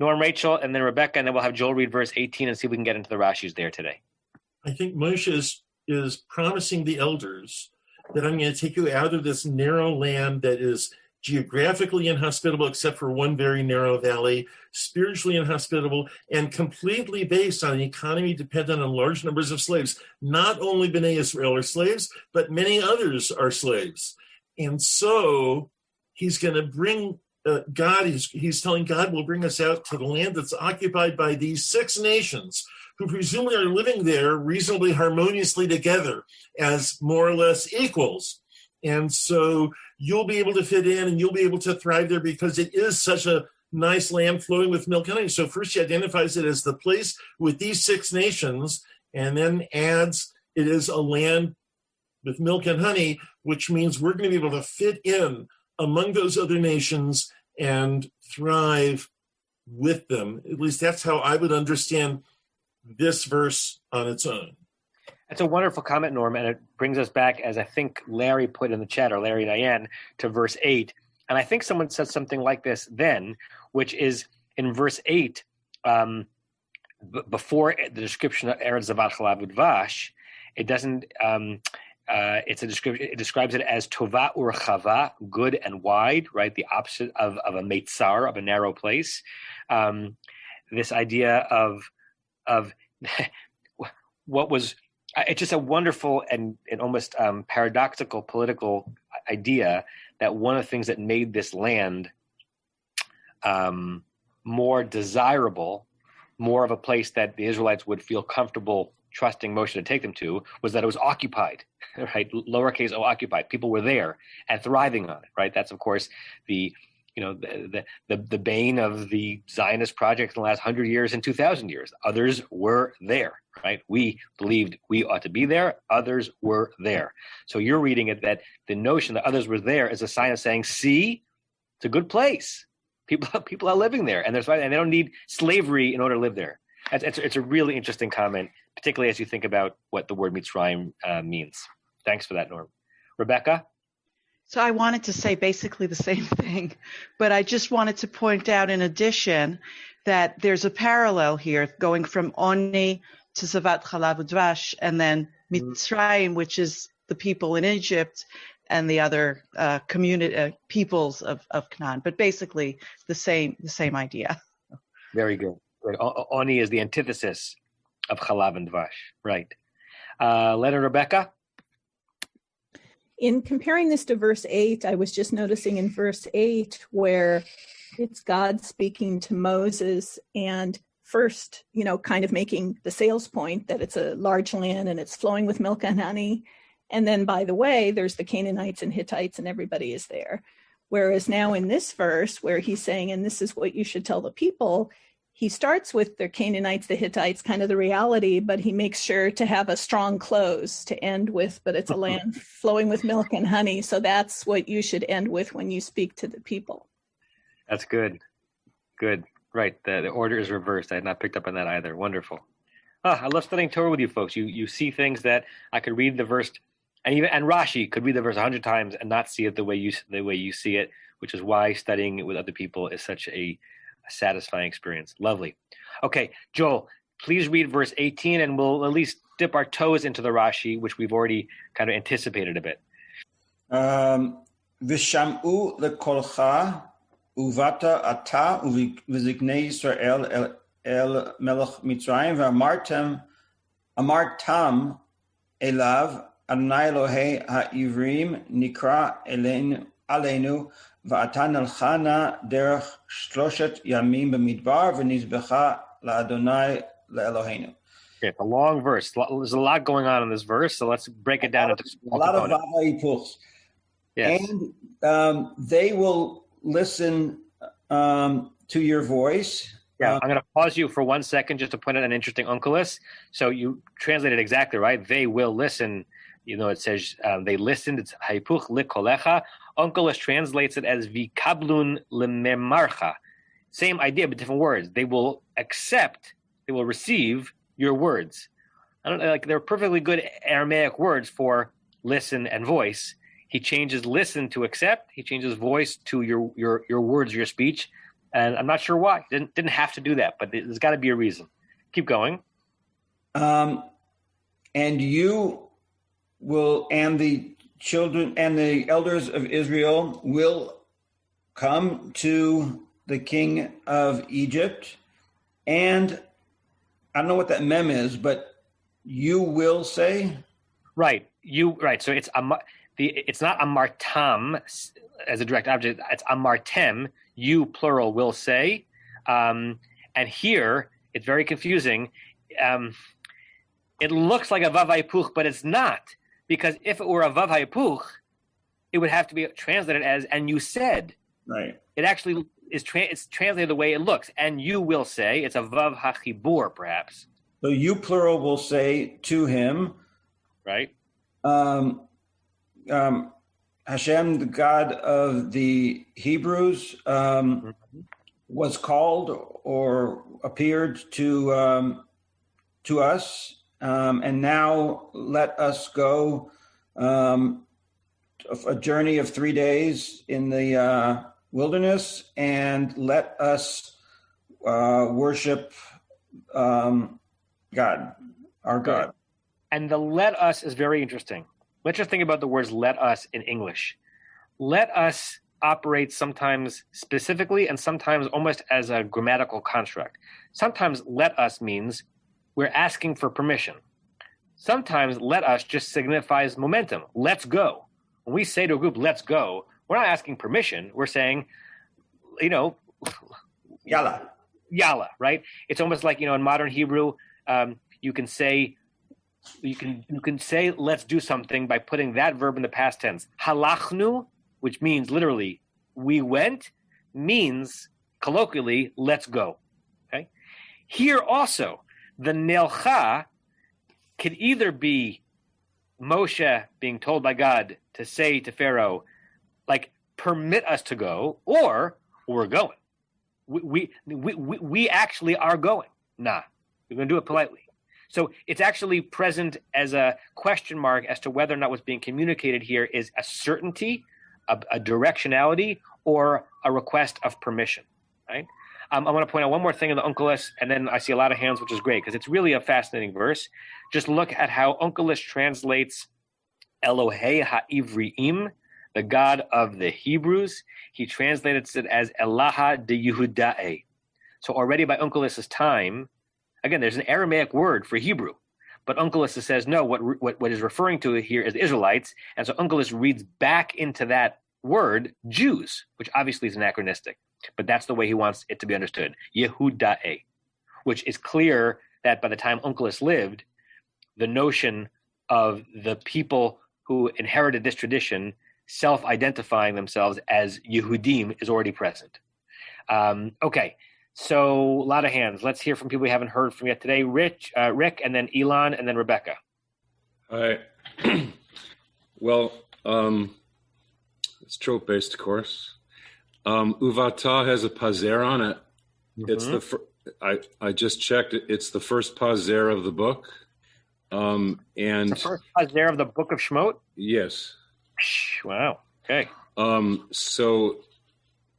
Norm, Rachel, and then Rebecca, and then we'll have Joel read verse 18 and see if we can get into the Rashis there today. I think Moshe is promising the elders that I'm going to take you out of this narrow land that is geographically inhospitable except for one very narrow valley, spiritually inhospitable, and completely based on an economy dependent on large numbers of slaves. Not only Bnei Israel are slaves, but many others are slaves. And so he's going to bring he's telling God will bring us out to the land that's occupied by these 6 nations who presumably are living there reasonably harmoniously together as more or less equals. And so you'll be able to fit in and you'll be able to thrive there because it is such a nice land flowing with milk and honey. So first he identifies it as the place with these 6 nations and then adds it is a land with milk and honey, which means we're going to be able to fit in among those other nations and thrive with them. At least that's how I would understand this verse on its own. That's a wonderful comment, Norm, and it brings us back, as I think Larry put in the chat, or Larry Diane, to verse 8. And I think someone said something like this then, which is in verse 8, before the description of Eretz Zavat Chalav Udvash, it doesn't... it's a description. It describes it as tova urchava, good and wide, right? The opposite of a meitzar, of a narrow place. This idea of what was it's just a wonderful and almost paradoxical political idea that one of the things that made this land more desirable, more of a place that the Israelites would feel comfortable trusting Moshe to take them to, was that it was occupied, right? Lowercase o, occupied. People were there and thriving on it, right? That's of course the bane of the Zionist project in the last 100 years and 2,000 years. Others were there, right? We believed we ought to be there. Others were there. So you're reading it that the notion that others were there is a sign of saying, see, it's a good place. People are living there, and they don't need slavery in order to live there. It's a really interesting comment, particularly as you think about what the word Mitzrayim means. Thanks for that, Norm. Rebecca? So I wanted to say basically the same thing, but I just wanted to point out in addition that there's a parallel here going from Oni to Zavat Chalav Udvash and then Mitzrayim, which is the people in Egypt and the other peoples of Canaan, but basically the same idea. Very good. Oni is the antithesis of Chalav and Dvash, right? Leonard, Rebecca? In comparing this to verse 8, I was just noticing in verse 8 where it's God speaking to Moses and first, kind of making the sales point that it's a large land and it's flowing with milk and honey. And then, by the way, there's the Canaanites and Hittites and everybody is there. Whereas now in this verse where he's saying, and this is what you should tell the people, he starts with the Canaanites, the Hittites, kind of the reality, but he makes sure to have a strong close to end with, but it's a land flowing with milk and honey. So that's what you should end with when you speak to the people. That's good. Good. Right. The order is reversed. I had not picked up on that either. Wonderful. I love studying Torah with you folks. You see things that I could read the verse, and Rashi could read the verse 100 times and not see it the way you see it, which is why studying it with other people is such a satisfying experience. Lovely. Okay, Joel, please read verse 18, and we'll at least dip our toes into the Rashi, which we've already kind of anticipated a bit. Visham'u lekolcha uvata ata uviziknei Yisrael el melech Mitzrayim amartam elav Adonai Elohei ha'ivrim nikra aleinu va'ata nalchana derech shloshet yamim b'midbar v'nizbecha la'Adonai le'Eloheinu. Okay, it's a long verse. There's a lot going on in this verse, so let's break it down into small components. A lot of vav. Yes. And they will listen to your voice. Yeah, I'm going to pause you for 1 second just to point out an interesting onkelos. So you translated exactly right. They will listen. It says they listened. It's haipuch likolecha. Onkelos translates it as vikablun lememarcha. Same idea, but different words. They will accept. They will receive your words. I don't know. They're perfectly good Aramaic words for listen and voice. He changes listen to accept. He changes voice to your words, your speech. And I'm not sure why. Didn't have to do that, but there's got to be a reason. Keep going. And you will, and the children and the elders of Israel will come to the king of Egypt. And I don't know what that mem is, but you will say? Right. So it's not amartam as a direct object. It's amartem. You, plural, will say. And here, it's very confusing. It looks like a vav haipuch, but it's not. Because if it were a vav haipuch, it would have to be translated as, and you said. Right. It actually is it's translated the way it looks. And you will say. It's a vav hachibur, perhaps. So you, plural, will say to him. Right. Hashem, the God of the Hebrews, was called or appeared to us, and now let us go a journey of 3 days in the wilderness, and let us worship God, our God. And the let us is very interesting. Let's just think about the words let us in English. Let us operates sometimes specifically and sometimes almost as a grammatical construct. Sometimes let us means we're asking for permission. Sometimes let us just signifies momentum. Let's go. When we say to a group, let's go, we're not asking permission. We're saying, Yalla. Yalla, right? It's almost like, in modern Hebrew, you can say let's do something by putting that verb in the past tense. Halachnu, which means literally we went, means colloquially let's go. Okay. Here also, the nelcha could either be Moshe being told by God to say to Pharaoh, like, permit us to go, or we're going. We actually are going. Nah, we're going to do it politely. So it's actually present as a question mark as to whether or not what's being communicated here is a certainty, a directionality, or a request of permission, right? I want to point out one more thing in the onkelos, and then I see a lot of hands, which is great, because it's really a fascinating verse. Just look at how onkelos translates Elohei ha'ivriim, the God of the Hebrews. He translates it as Elaha de Yehudae. So already by onkelos' time, again, there's an Aramaic word for Hebrew, but onkelos says, no, what is referring to here is Israelites, and so onkelos reads back into that word Jews, which obviously is anachronistic, but that's the way he wants it to be understood, Yehudae, which is clear that by the time onkelos lived, the notion of the people who inherited this tradition self-identifying themselves as Yehudim is already present. Okay. So a lot of hands. Let's hear from people we haven't heard from yet today. Rick, and then Elon, and then Rebecca. Hi. Well, it's trope-based, of course. Uvata has a pazer on it. It's I just checked it. It's the first pazer of the book. And the first pazer of the book of Shemot? Yes. Wow. Okay. So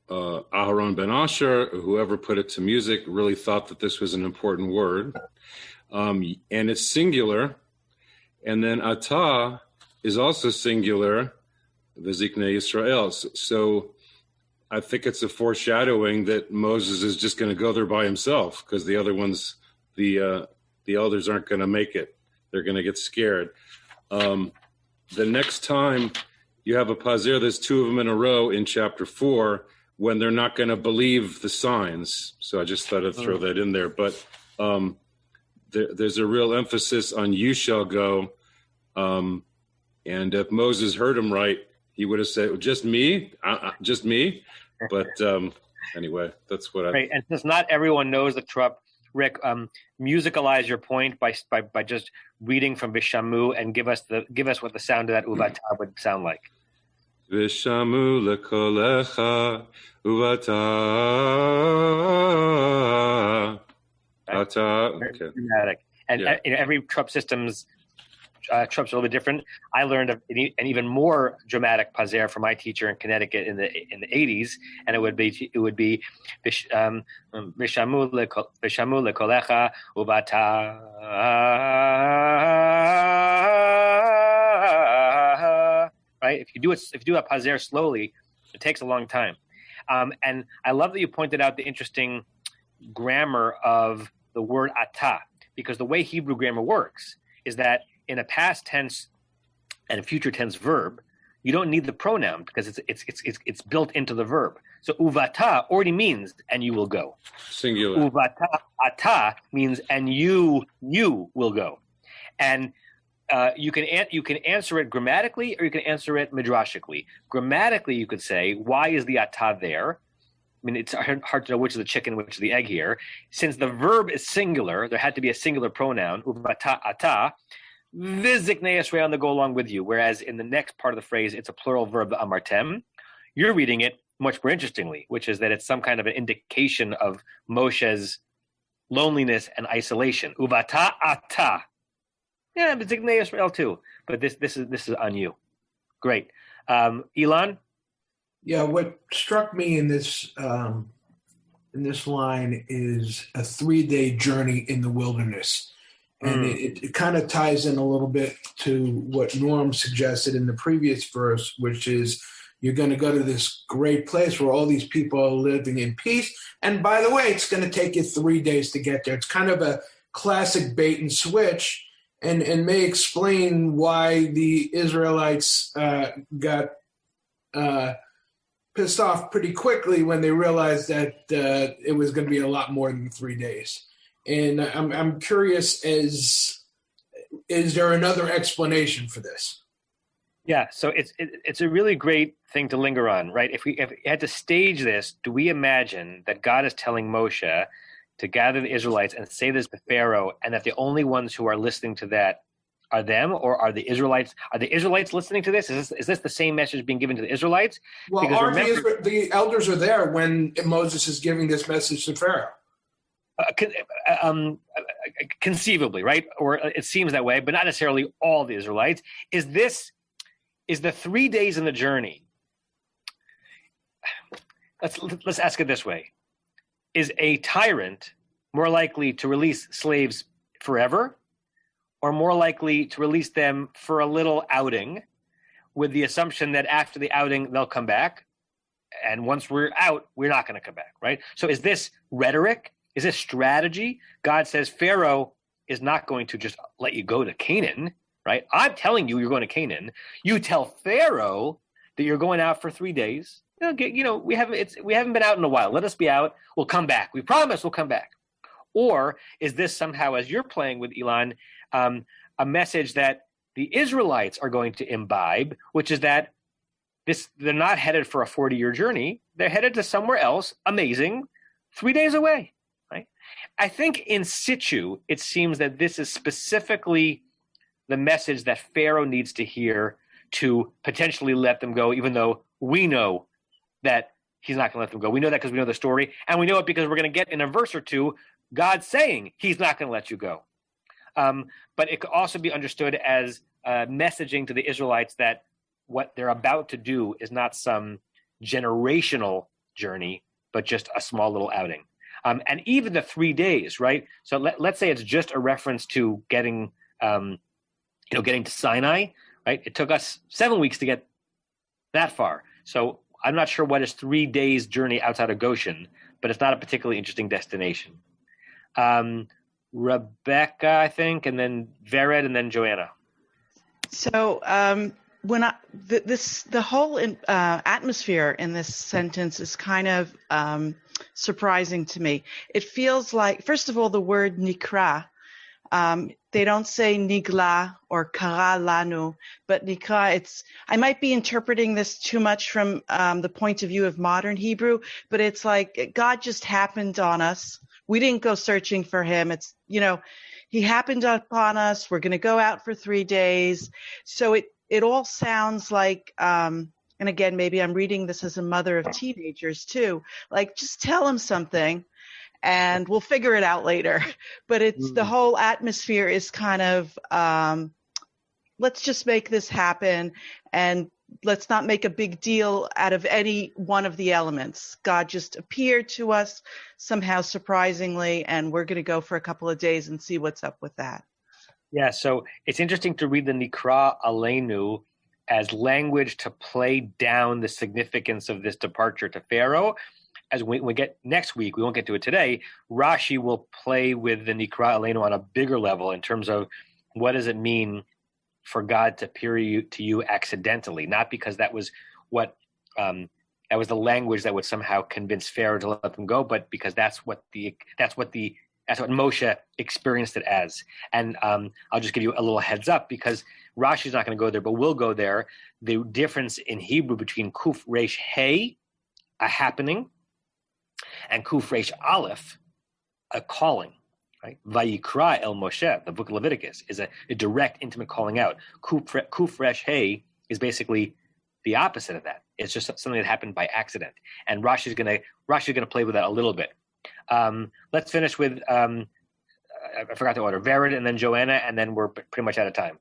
Aharon ben Asher, whoever put it to music, really thought that this was an important word. And it's singular. And then Atah is also singular, V'ziknei Yisrael. So I think it's a foreshadowing that Moses is just going to go there by himself, because the other ones, the elders aren't going to make it. They're going to get scared. The next time you have a pazer, there's two of them in a row in chapter 4, when they're not going to believe the signs. So I just thought I'd throw that in there. But there's a real emphasis on you shall go. And if Moses heard him right, he would have said, just me? Just me? But anyway, that's what I... Right, and since not everyone knows the Torah, Rick, musicalize your point by just reading from Vishamu and give us what the sound of that Uvata would sound like. Vishamu lekolecha Uvata. Okay. Dramatic. And every Torah system's Trump's a little bit different. I learned an even more dramatic pazer from my teacher in Connecticut in the 80s, and it would be Vishamu lekolecha uvata. Right? If you do a pazer slowly, it takes a long time. And I love that you pointed out the interesting grammar of the word atah, because the way Hebrew grammar works is that in a past tense and a future tense verb, you don't need the pronoun because it's built into the verb. So uvata already means and you will go. Singular. Uvata ata means and you will go. And you can answer it grammatically or you can answer it midrashically. Grammatically, you could say, why is the ata there? I mean, it's hard to know which is the chicken, which is the egg here. Since the verb is singular, there had to be a singular pronoun, uvata ata. V'ziknei Yisrael, and they go along with you. Whereas in the next part of the phrase, it's a plural verb, amartem. You're reading it much more interestingly, which is that it's some kind of an indication of Moshe's loneliness and isolation. Uvata ata. Yeah, v'ziknei Yisrael too. But this is on you. Great. Elon? Yeah, what struck me in this line is a 3-day journey in the wilderness. And it kind of ties in a little bit to what Norm suggested in the previous verse, which is you're going to go to this great place where all these people are living in peace. And by the way, it's going to take you 3 days to get there. It's kind of a classic bait and switch and may explain why the Israelites got pissed off pretty quickly when they realized that it was going to be a lot more than 3 days. And I'm curious, is there another explanation for this? Yeah, so it's a really great thing to linger on, right? If we had to stage this, do we imagine that God is telling Moshe to gather the Israelites and say this to Pharaoh, and that the only ones who are listening to that are them, or are the Israelites? Are the Israelites listening to this? Is this the same message being given to the Israelites? Well, the elders are there when Moses is giving this message to Pharaoh. Conceivably, right? Or it seems that way, but not necessarily all the Israelites. Is the 3 days in the journey? Let's ask it this way: is a tyrant more likely to release slaves forever, or more likely to release them for a little outing, with the assumption that after the outing they'll come back, and once we're out, we're not going to come back, right? So is this rhetoric? Is this strategy? God says Pharaoh is not going to just let you go to Canaan, right? I'm telling you, you're going to Canaan. You tell Pharaoh that you're going out for 3 days. We haven't been out in a while. Let us be out. We'll come back. We promise we'll come back. Or is this somehow, as you're playing with Elon, a message that the Israelites are going to imbibe, which is that they're not headed for a 40-year journey. They're headed to somewhere else, amazing, 3 days away. Right? I think in situ, it seems that this is specifically the message that Pharaoh needs to hear to potentially let them go, even though we know that he's not going to let them go. We know that because we know the story, and we know it because we're going to get in a verse or two God saying he's not going to let you go. But it could also be understood as messaging to the Israelites that what they're about to do is not some generational journey, but just a small little outing. And even the 3 days, right? So let's say it's just a reference to getting to Sinai, right? It took us 7 weeks to get that far. So I'm not sure what is 3 days journey outside of Goshen, but it's not a particularly interesting destination. Rebecca, I think, and then Vered, and then Joanna. So when the whole atmosphere in this sentence is kind of surprising to me. It feels like, first of all, the word nikra. They don't say nigla or kara lanu, but nikra. I might be interpreting this too much from the point of view of modern Hebrew, but it's like God just happened on us. We didn't go searching for him. It's, he happened upon us. We're going to go out for 3 days. So it all sounds like, and again, maybe I'm reading this as a mother of teenagers too, like just tell him something and we'll figure it out later. But it's the whole atmosphere is kind of, let's just make this happen and let's not make a big deal out of any one of the elements. God just appeared to us somehow surprisingly, and we're going to go for a couple of days and see what's up with that. Yeah, so it's interesting to read the Nikra Aleinu as language to play down the significance of this departure to Pharaoh. As we get next week, we won't get to it today, Rashi will play with the Nikra Aleinu on a bigger level in terms of what does it mean for God to appear to you accidentally, not because that was what that was the language that would somehow convince Pharaoh to let them go, but because that's what Moshe experienced it as. And I'll just give you a little heads up because Rashi's not going to go there, but we'll go there. The difference in Hebrew between Kuf Resh Hey, a happening, and Kuf Resh Aleph, a calling. Right? Vayikra El Moshe, the book of Leviticus, is a direct, intimate calling out. Kuf Resh Hey is basically the opposite of that. It's just something that happened by accident. And Rashi's gonna play with that a little bit. Let's finish with I forgot the order. Vered and then Joanna, and then we're pretty much out of time.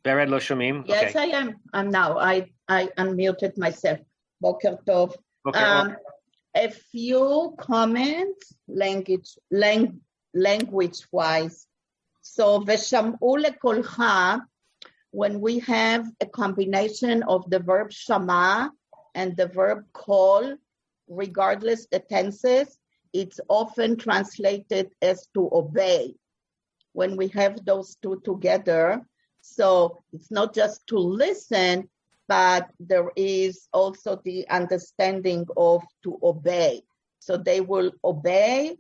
Vered Lo Shomim. Yes, okay. I am. I'm now. I unmuted myself. Boker Tov. A few comments, language-wise. So Vesham'u lekolcha, when we have a combination of the verb shama and the verb kol, regardless the tenses, it's often translated as to obey when we have those two together. So it's not just to listen, but there is also the understanding of to obey. So they will obey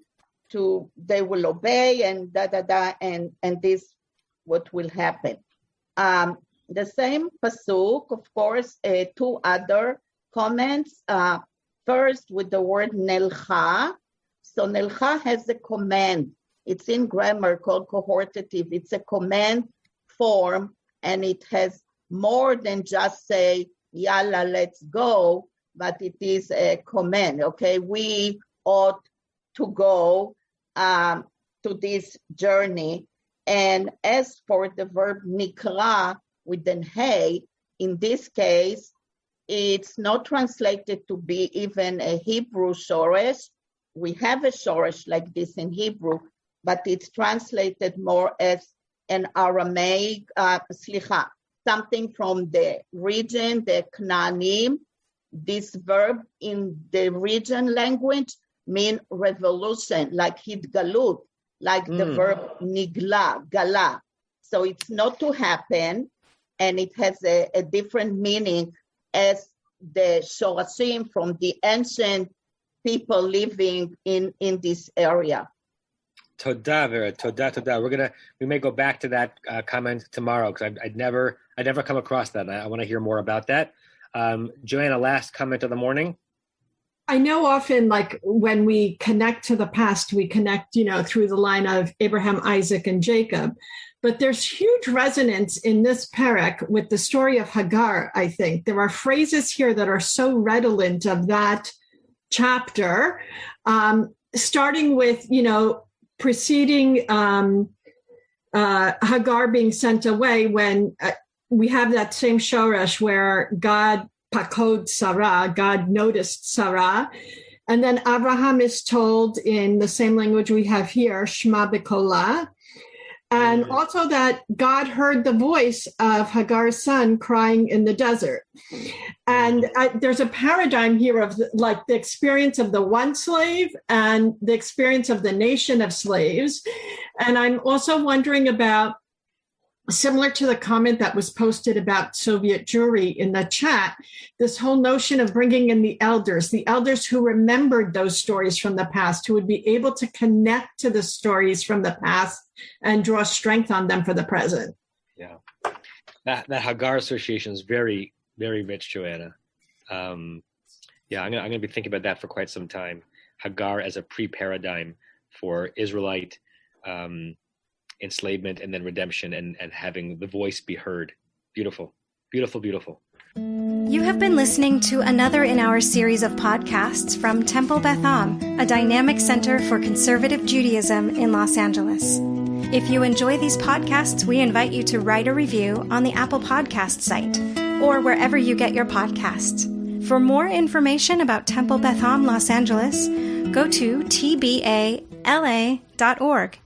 and and this what will happen. The same pasuk, of course, two other comments. First with the word nelcha. So nelcha has a command. It's in grammar called cohortative. It's a command form, and it has more than just say, yalla, let's go, but it is a command, okay? We ought to go to this journey. And as for the verb nikra with an hey, in this case, it's not translated to be even a Hebrew shoresh. We have a shoresh like this in Hebrew, but it's translated more as an Aramaic, something from the region, the Knaanim. This verb in the region language mean revolution, like hitgalut, like the verb nigla, gala. So it's not to happen, and it has a different meaning as the shorashim from the ancient people living in this area. Toda, Vera. Toda. We may go back to that comment tomorrow because I'd never come across that. I want to hear more about that. Joanna, last comment of the morning. I know often, like when we connect to the past, we connect, through the line of Abraham, Isaac, and Jacob. But there's huge resonance in this perek with the story of Hagar, I think. There are phrases here that are so redolent of that chapter, starting with, preceding Hagar being sent away, when we have that same shoresh where God pakod Sarah, God noticed Sarah. And then Abraham is told in the same language we have here, Shema B'kolah. And also that God heard the voice of Hagar's son crying in the desert. And there's a paradigm here of the experience of the one slave and the experience of the nation of slaves. And I'm also wondering about, similar to the comment that was posted about Soviet Jewry in the chat, this whole notion of bringing in the elders who remembered those stories from the past, who would be able to connect to the stories from the past and draw strength on them for the present. Yeah, that Hagar association is very, very rich, Joanna. I'm going to be thinking about that for quite some time. Hagar as a pre-paradigm for Israelite enslavement and then redemption, and having the voice be heard. Beautiful, beautiful, beautiful. You have been listening to another in our series of podcasts from Temple Beth Am, a dynamic center for conservative Judaism in Los Angeles. If you enjoy these podcasts, we invite you to write a review on the Apple Podcast site or wherever you get your podcasts. For more information about Temple Beth Am Los Angeles, go to tbala.org.